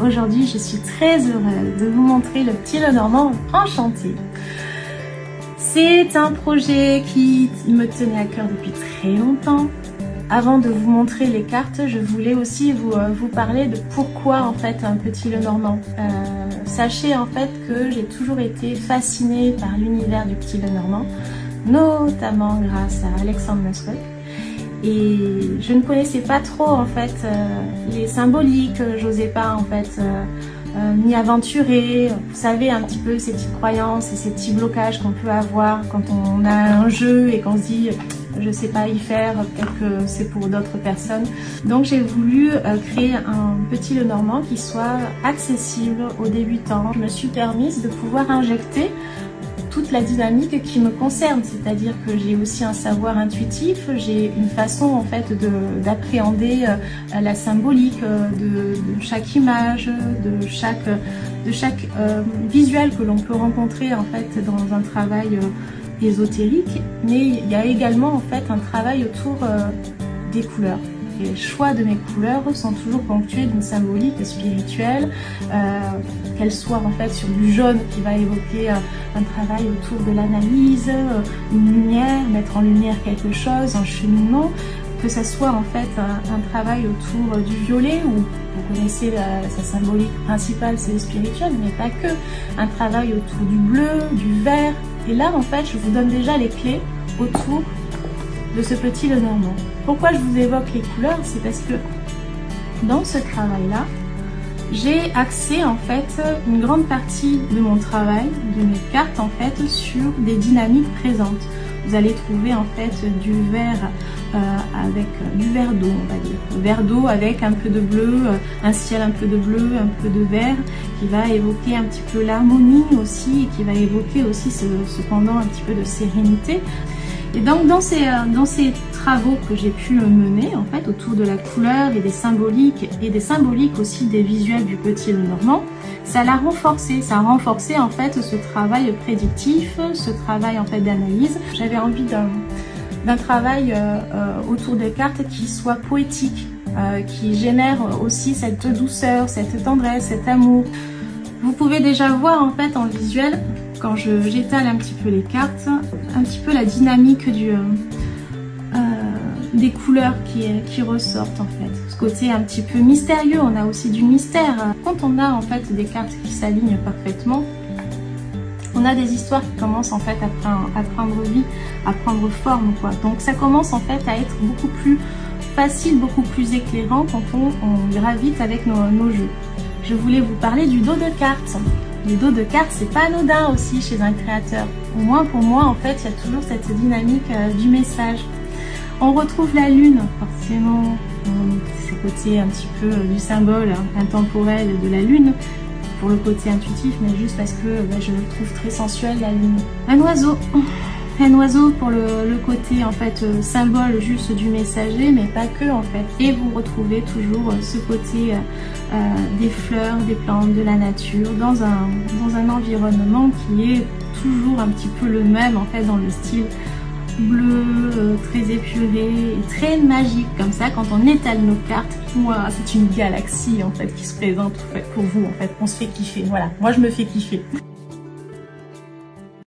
Aujourd'hui, je suis très heureuse de vous montrer le petit Lenormand enchanté. C'est un projet qui me tenait à cœur depuis très longtemps. Avant de vous montrer les cartes, je voulais aussi vous parler de pourquoi en fait un petit Lenormand. Sachez en fait que j'ai toujours été fascinée par l'univers du petit Lenormand, notamment grâce à Alexandre Mascot. Et je ne connaissais pas trop en fait les symboliques, j'osais pas en fait m'y aventurer. Vous savez un petit peu ces petites croyances et ces petits blocages qu'on peut avoir quand on a un jeu et qu'on se dit je sais pas y faire, peut-être que c'est pour d'autres personnes. Donc j'ai voulu créer un petit Lenormand qui soit accessible aux débutants. Je me suis permise de pouvoir injecter toute la dynamique qui me concerne, c'est-à-dire que j'ai aussi un savoir intuitif, j'ai une façon en fait d'appréhender la symbolique de chaque image, de chaque visuel que l'on peut rencontrer en fait dans un travail ésotérique, mais il y a également en fait un travail autour des couleurs. Les choix de mes couleurs sont toujours ponctués d'une symbolique spirituelle, qu'elle soit en fait sur du jaune qui va évoquer un travail autour de l'analyse, une lumière, mettre en lumière quelque chose, un cheminement, que ça soit en fait un travail autour du violet, où vous connaissez sa symbolique principale, c'est le spirituel, mais pas que, un travail autour du bleu, du vert, et là en fait je vous donne déjà les clés autour de ce petit Lenormand. Pourquoi je vous évoque les couleurs? C'est parce que dans ce travail-là, j'ai axé en fait une grande partie de mon travail, de mes cartes en fait, sur des dynamiques présentes. Vous allez trouver en fait du vert avec du vert d'eau, on va dire. Le vert d'eau avec un peu de bleu, un ciel un peu de bleu, un peu de vert, qui va évoquer un petit peu l'harmonie aussi, et qui va évoquer aussi cependant un petit peu de sérénité. Et donc dans ces travaux que j'ai pu mener en fait autour de la couleur et des symboliques aussi des visuels du petit Lenormand, ça l'a renforcé, ça a renforcé en fait ce travail prédictif, ce travail en fait d'analyse. J'avais envie d'un travail autour des cartes qui soit poétique, qui génère aussi cette douceur, cette tendresse, cet amour. Vous pouvez déjà voir en fait en visuel, quand j'étale un petit peu les cartes, un petit peu la dynamique des couleurs qui ressortent en fait. Ce côté un petit peu mystérieux, on a aussi du mystère. Quand on a en fait des cartes qui s'alignent parfaitement, on a des histoires qui commencent en fait à prendre vie, à prendre forme quoi. Donc ça commence en fait à être beaucoup plus facile, beaucoup plus éclairant quand on gravite avec nos jeux. Je voulais vous parler du dos de cartes. Le dos de cartes, c'est pas anodin aussi chez un créateur. Au moins pour moi, en fait, il y a toujours cette dynamique du message. On retrouve la lune, forcément, ce côté un petit peu du symbole intemporel de la lune, pour le côté intuitif, mais juste parce que je le trouve très sensuel, la lune. Un oiseau pour le côté en fait symbole juste du messager, mais pas que en fait. Et vous retrouvez toujours ce côté des fleurs, des plantes, de la nature dans un environnement qui est toujours un petit peu le même en fait, dans le style bleu, très épuré et très magique comme ça. Quand on étale nos cartes, moi c'est une galaxie en fait qui se présente en fait, pour vous en fait. On se fait kiffer, voilà, moi je me fais kiffer.